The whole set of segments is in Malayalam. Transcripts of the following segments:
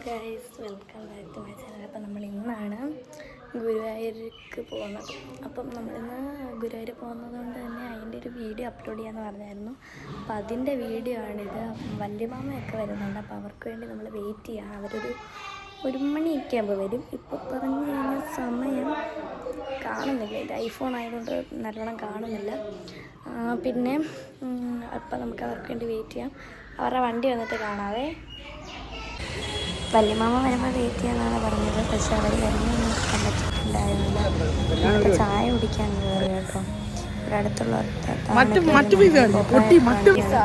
Guys, welcome back to my channel. അപ്പം നമ്മൾ ഇന്നാണ് ഗുരുവായൂർക്ക് പോകുന്നത്. അപ്പം നമ്മളിന്ന് ഗുരുവായൂർ പോകുന്നത് കൊണ്ട് തന്നെ അതിൻ്റെ ഒരു വീഡിയോ അപ്ലോഡ് ചെയ്യാമെന്ന് പറഞ്ഞായിരുന്നു. അപ്പം അതിൻ്റെ വീഡിയോ ആണിത്. വല്യമാമയൊക്കെ വരുന്നുണ്ട്. അപ്പോൾ അവർക്ക് വേണ്ടി നമ്മൾ വെയിറ്റ് ചെയ്യാം. ഒരു മണിയൊക്കെ ആകുമ്പോൾ വരും. ഇപ്പോൾ പറഞ്ഞു കഴിഞ്ഞാൽ സമയം കാണുന്നില്ല. ഇത് ഐഫോൺ ആയതുകൊണ്ട് നല്ലോണം കാണുന്നില്ല. പിന്നെ അപ്പം നമുക്ക് അവർക്ക് വേണ്ടി വെയിറ്റ് ചെയ്യാം. അവരുടെ വണ്ടി വന്നിട്ട് കാണാവേ. വല്യമാമ വരുമ്പോൾ വെയിറ്റ് ചെയ്യാന്നാണ് പറഞ്ഞത്. പക്ഷെ അവർ വരുന്നൊന്നും നിൽക്കാൻ പറ്റിയിട്ടുണ്ടായിരുന്നില്ല. ഞങ്ങൾക്ക് ചായ കുടിക്കാൻ കയറി കേട്ടോ. ഇവിടെ അടുത്തുള്ള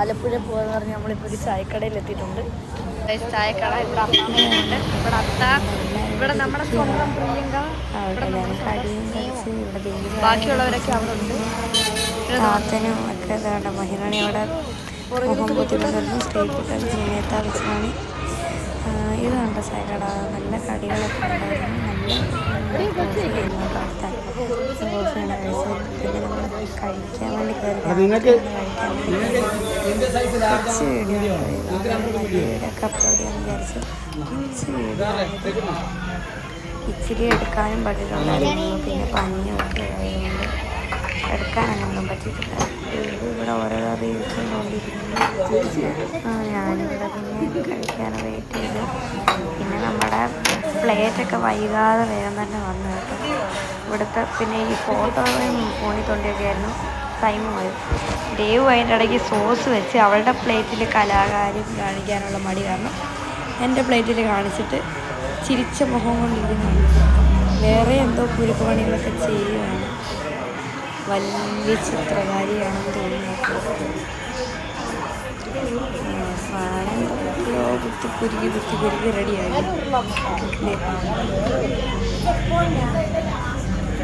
ആലപ്പുഴ പോകാന്ന് പറഞ്ഞ് നമ്മളിപ്പോൾ ഒരു ചായക്കടയിൽ എത്തിയിട്ടുണ്ട്. ചായക്കട ഇവിടെ അമ്മാമ്മയുണ്ട്, ഇവിടെ അത്ത, ഇവിടെ നമ്മുടെ സ്വന്തം പ്രിയങ്ക, ബാക്കിയുള്ളവരൊക്കെ അവിടെ ഉണ്ട്. താത്തനും ഒക്കെ ഇതാണ്ട് മഹിറാണി അവിടെ മുഖം പൊത്തിക്കൊണ്ടിരുന്നു. സ്ട്രീറ്റ് സമയത്താ വെച്ചാണ് ഇത് കണ്ട ചായക്കട. നല്ല കടികളൊക്കെ ഉണ്ടായിരുന്നു. നല്ല കോഫിയാണ് കഴിച്ചത്. പിന്നെ നമ്മൾ കഴിക്കാൻ വേണ്ടി കയറി കുറച്ച് വീഡിയോ ഒക്കെ അപ്ലോഡ് ചെയ്യാൻ വിചാരിച്ചു. കുറച്ച് വീഡിയോ ഇച്ചിരി എടുക്കാനും പറ്റിയിട്ടുണ്ടായിരുന്നു. പിന്നെ പനിയൊക്കെ ആയതുകൊണ്ട് എടുക്കാനൊന്നും പറ്റിയിട്ടില്ല. ഇവിടെ ഓരോരോ റീൽസും കൊണ്ടിരിക്കുന്നു. ഞാനിവിടെ പിന്നെ കഴിക്കാൻ വെയിറ്റ് ചെയ്തു. പിന്നെ നമ്മുടെ പ്ലേറ്റൊക്കെ വൈകാതെ വേഗം തന്നെ വന്നു കേട്ടോ. ഇവിടുത്തെ പിന്നെ ഈ ഫോട്ടോയും ഫോണിൽ തൊണ്ടിയൊക്കെ ആയിരുന്നു ടൈം പോയത്. ദേവ് അതിൻ്റെ ഇടയ്ക്ക് സോസ് വെച്ച് അവളുടെ പ്ലേറ്റിൽ കലാകാര്യം കാണിക്കാനുള്ള മടി കാരണം എൻ്റെ പ്ലേറ്റിൽ കാണിച്ചിട്ട് ചിരിച്ച മുഖം കൊണ്ടിരിക്കുന്നുണ്ട്. വേറെ എന്തോ കുരുക്ക് പണികളൊക്കെ ചെയ്യുകയാണ്. വലിയ ചിത്രകാരിയാണെന്ന് തോന്നുന്നു. സാധനം എന്തൊക്കെയോ കുത്തി റെഡിയായി.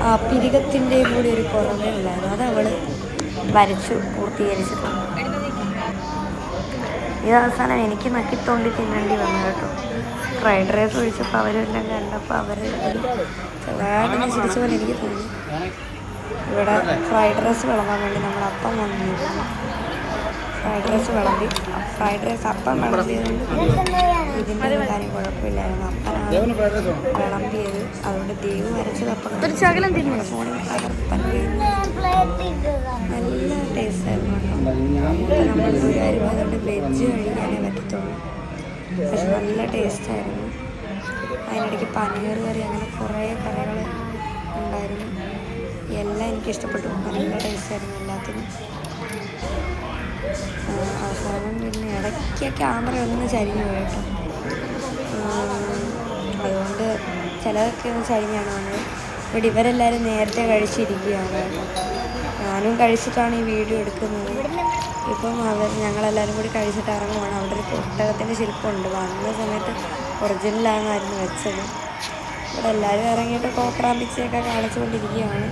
ആ പിരികത്തിൻ്റെയും കൂടി ഒരു കുറവേ ഉള്ളായിരുന്നു. അത് അവൾ വരച്ചു പൂർത്തീകരിച്ചിട്ടുണ്ട്. ഇത് അവസാനം എനിക്ക് നക്കിത്തോണ്ടി തിന്നേണ്ടി വന്നു കേട്ടോ. ഫ്രൈഡ് റൈസ് ഒഴിച്ചപ്പോൾ അവരെല്ലാം കണ്ടപ്പോൾ അവർ ചെറുതായിട്ടൊന്ന് ചിരിച്ച പോലെ എനിക്ക് തോന്നി. ഇവിടെ ഫ്രൈഡ് റൈസ് വിളമ്പാൻ വേണ്ടി നമ്മൾ അപ്പം വന്നിരുന്നു. ഫ്രൈഡ് റൈസ് വിളമ്പി. ഫ്രൈഡ് റൈസ് അപ്പം വിളമ്പിയതുകൊണ്ട് ഇതിൻ്റെ ഒരു കാര്യം കുഴപ്പമില്ലായിരുന്നു. അപ്പനാണ് വിളമ്പിയത്. അതുകൊണ്ട് ദേവ് വരച്ചത് അപ്പം ഫോണിൽ അകർപ്പൻ നല്ല ടേസ്റ്റായിരുന്നു കേട്ടോ. നമ്മൾ ഗുരുവായൂർ പോയതുകൊണ്ട് വെജ് കഴിക്കാനേ പറ്റത്തുള്ളൂ. പക്ഷെ നല്ല ടേസ്റ്റായിരുന്നു. അതിനിടയ്ക്ക് പനീർ കറി, അങ്ങനെ കുറേ കറികൾ ഉണ്ടായിരുന്നു. എല്ലാം എനിക്കിഷ്ടപ്പെട്ടു. നല്ല ടേസ്റ്റായിരുന്നു എല്ലാത്തിനും. അവസാനം പിന്നെ ഇടയ്ക്ക് ക്യാമറ ഒന്ന് ചരിഞ്ഞു പോയി കേട്ടോ. അതുകൊണ്ട് ചിലതൊക്കെ ഒന്ന് ചരിഞ്ഞാണ് വന്നത്. ഇവിടെ ഇവരെല്ലാവരും നേരത്തെ കഴിച്ചിരിക്കുകയാണ് കേട്ടോ. ഞാനും കഴിച്ചിട്ടാണ് ഈ വീഡിയോ എടുക്കുന്നത്. ഇപ്പം ഞങ്ങളെല്ലാവരും കൂടി കഴിച്ചിട്ട് ഇറങ്ങുവാണ്. അവിടെ ഒരു പുസ്തകത്തിൻ്റെ ശില്പമുണ്ട്. വന്ന സമയത്ത് ഒറിജിനലാണെന്നായിരുന്നു വെച്ചത്. ഇവിടെ എല്ലാവരും ഇറങ്ങിയിട്ട് കോപ്രാമ്പിച്ചൊക്കെ കാണിച്ചുകൊണ്ടിരിക്കുകയാണ്.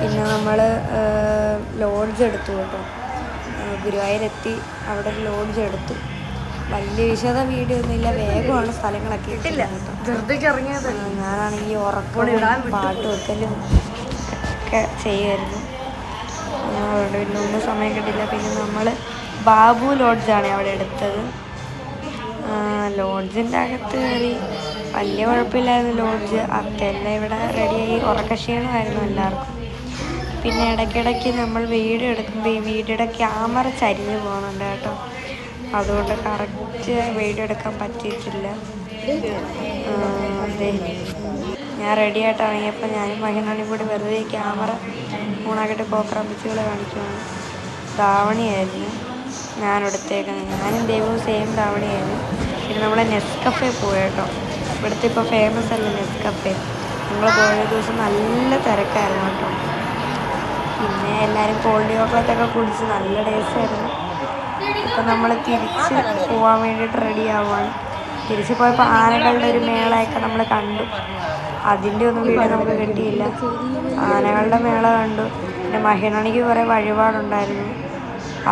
പിന്നെ നമ്മൾ ലോഡ്ജ് എടുത്തു കേട്ടോ. ഗുരുവായൂരെത്തി അവിടെ ഒരു ലോഡ്ജ് എടുത്തു. വലിയ വിശദ വീഡിയോ ഒന്നുമില്ല. വേഗമാണ് സ്ഥലങ്ങളൊക്കെ ഇട്ടില്ല കേട്ടോ. ഞാനാണെങ്കിൽ ഉറക്കവും പാട്ട് വെക്കലും ഒക്കെ ചെയ്യുമായിരുന്നു. അതുകൊണ്ട് പിന്നെ ഒന്നും സമയം കിട്ടില്ല. പിന്നെ നമ്മൾ ബാബു ലോഡ്ജാണ് അവിടെ എടുത്തത്. ലോഡ്ജിൻ്റെ അകത്ത് കയറി വലിയ കുഴപ്പമില്ലായിരുന്നു. ലോഡ്ജ് അത്തെല്ലാം ഇവിടെ റെഡിയായി. ഉറക്കക്ഷീണമായിരുന്നു എല്ലാവർക്കും. പിന്നെ ഇടയ്ക്കിടയ്ക്ക് നമ്മൾ വീഡിയോ എടുക്കുമ്പോൾ ഈ വീഡിയോയുടെ ക്യാമറ ചരിഞ്ഞു പോകുന്നുണ്ട് കേട്ടോ. അതുകൊണ്ട് കറക്റ്റ് വീഡിയോ എടുക്കാൻ പറ്റിയിട്ടില്ല. അതെ, ഞാൻ റെഡിയായിട്ട് ഇറങ്ങിയപ്പോൾ ഞാനും മകനാണി കൂടി വെറുതെ ക്യാമറ ഓണാക്കിയിട്ട് കോക്രാമ്പിച്ചുകളെ കാണിക്കുകയാണ്. ധാവണിയായിരുന്നു ഞാനെടുത്തേക്കുന്നത്. ഞാനും ദൈവവും സെയിം ധാവണിയായിരുന്നു. പിന്നെ നമ്മളെ നെസ്കഫേ പോയി കേട്ടോ. ഇവിടുത്തെ ഇപ്പോൾ ഫേമസ് അല്ല നെസ്കഫേ. ഞങ്ങൾ പോയ ദിവസം നല്ല തിരക്കായിരുന്നു കേട്ടോ. പിന്നെ എല്ലാവരും കോൾഡ് ചോക്ലേറ്റൊക്കെ കുടിച്ച് നല്ല ടേസ്റ്റായിരുന്നു. ഇപ്പം നമ്മൾ തിരിച്ച് പോകാൻ വേണ്ടിയിട്ട് റെഡി ആവുകയാണ്. തിരിച്ച് പോയപ്പോൾ ആനകളുടെ ഒരു മേളയൊക്കെ നമ്മൾ കണ്ടു. അതിൻ്റെ ഒന്നും വീഡിയോ നമുക്ക് കിട്ടിയില്ല. ആനകളുടെ മേള കണ്ടു. പിന്നെ മഹിളണിക്ക് കുറേ വഴിപാടുണ്ടായിരുന്നു,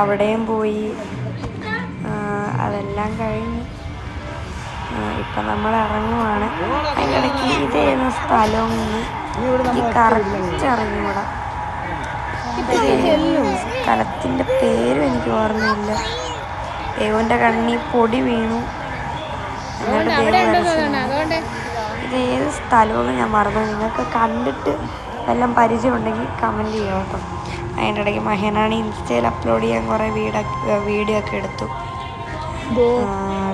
അവിടെയും പോയി. അതെല്ലാം കഴിഞ്ഞ് ഇപ്പം നമ്മൾ ഇറങ്ങുവാണ്. അതിൻ്റെ ഇടയ്ക്ക് ഇത് ചെയ്യുന്ന സ്ഥലവും ഈ കറക്റ്റ് ഇറങ്ങിവിടാം. സ്ഥലത്തിൻ്റെ പേരും എനിക്ക് ഓർമ്മയില്ല. ദേവുവിൻ്റെ കണ്ണി പൊടി വീണു. എന്നിട്ട് ദേവ് ഇത് ഏത് സ്ഥലമെന്ന് ഞാൻ മറന്നു. നിങ്ങൾക്ക് കണ്ടിട്ട് എല്ലാം പരിചയം ഉണ്ടെങ്കിൽ കമൻറ്റ് ചെയ്യാം കേട്ടോ. അതിൻ്റെ ഇടയ്ക്ക് മഹനാണി ഇൻസ്റ്റയിൽ അപ്ലോഡ് ചെയ്യാൻ കുറേ വീഡിയോ ഒക്കെ എടുത്തു.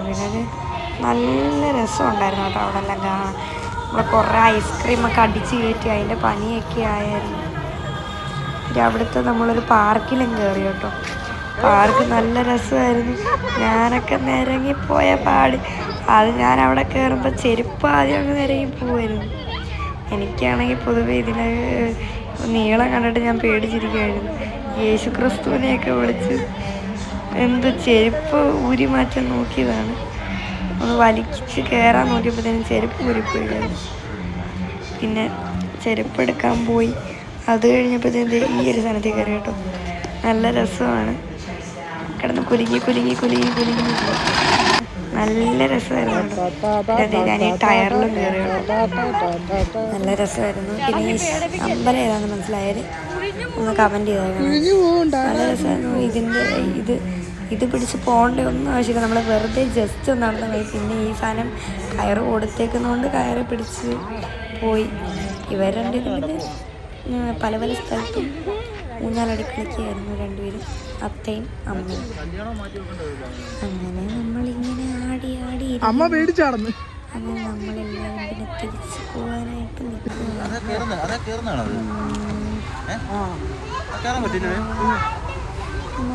പിന്നെ നല്ല രസമുണ്ടായിരുന്നു കേട്ടോ അവിടെ എല്ലാം കാണാൻ. നമ്മൾ കുറേ ഐസ്ക്രീമൊക്കെ അടിച്ച് കയറ്റി അതിൻ്റെ പനിയൊക്കെ ആയിരുന്നു. പിന്നെ അവിടുത്തെ നമ്മളൊരു പാർക്കിലും കയറി കേട്ടോ. പാർക്ക് നല്ല രസമായിരുന്നു. ഞാനൊക്കെ നിരങ്ങിപ്പോയ പാട്. അത് ഞാൻ അവിടെ കയറുമ്പോൾ ചെരുപ്പ് ആദ്യം അങ്ങ് നിരങ്ങി പോവായിരുന്നു. എനിക്കാണെങ്കിൽ പൊതുവെ ഇതിനെ നീളം കണ്ടിട്ട് ഞാൻ പേടിച്ചിരിക്കുകയായിരുന്നു. യേശു ക്രിസ്തുവിനെയൊക്കെ വിളിച്ച് എന്ത് ചെരുപ്പ് ഊരി മാറ്റാൻ നോക്കിയതാണ്. ഒന്ന് വലിച്ച് കയറാൻ നോക്കിയപ്പോഴത്തേനും ചെരുപ്പ് ഊരിപ്പോയിരുന്നു. പിന്നെ ചെരുപ്പ് എടുക്കാൻ പോയി. അത് കഴിഞ്ഞപ്പോഴത്തേന് ഈ ഒരു സ്ഥലത്ത് കയറി കേട്ടോ. നല്ല രസമാണ്. കിടന്ന് കുലുങ്ങി നല്ല രസമായിരുന്നു കേട്ടോ. ഞാൻ ഈ ടയറിലും കയറി കേട്ടോ. നല്ല രസമായിരുന്നു. പിന്നെ ഈ അമ്പലം ഏതാണെന്ന് മനസ്സിലായാൽ ഒന്ന് കമൻറ്റ് ചെയ്തേക്കണം. നല്ല രസമായിരുന്നു. ഇത് പിടിച്ച് പോകേണ്ട ഒന്നും ആവശ്യമില്ല. നമ്മൾ വെറുതെ ജസ്റ്റ് ഒന്ന് നടന്നു പോയി. പിന്നെ ഈ സാധനം കയറ് കൊടുത്തേക്കുന്നതുകൊണ്ട് കയറ് പിടിച്ച് പോയി. ഇവർ രണ്ടുപേരും പിന്നെ പല സ്ഥലത്തും ഊഞ്ഞാലടി കളിക്കുകയായിരുന്നു രണ്ടുപേരും, അത്തയും അമ്മയും. അങ്ങനെ നമ്മളിങ്ങനെ ആടി അങ്ങനെ നമ്മളെല്ലാവരും പിന്നെ തിരിച്ചു പോകാനായിട്ട്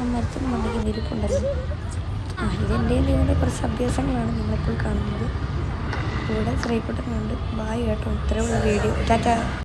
മരത്തിന് മണ്ടയ്ക്ക് ഇരിപ്പുണ്ടല്ലോ. ഇതെൻ്റെ ഇതിൻ്റെ കുറച്ച് അഭ്യാസങ്ങളാണ് നിങ്ങളിപ്പോൾ കാണുന്നത്. ഇവിടെ ശ്രീകുട്ടനുണ്ട്. ബായ് കേട്ടോ. ഇത്രയുള്ള വീഡിയോ. ടാറ്റാ.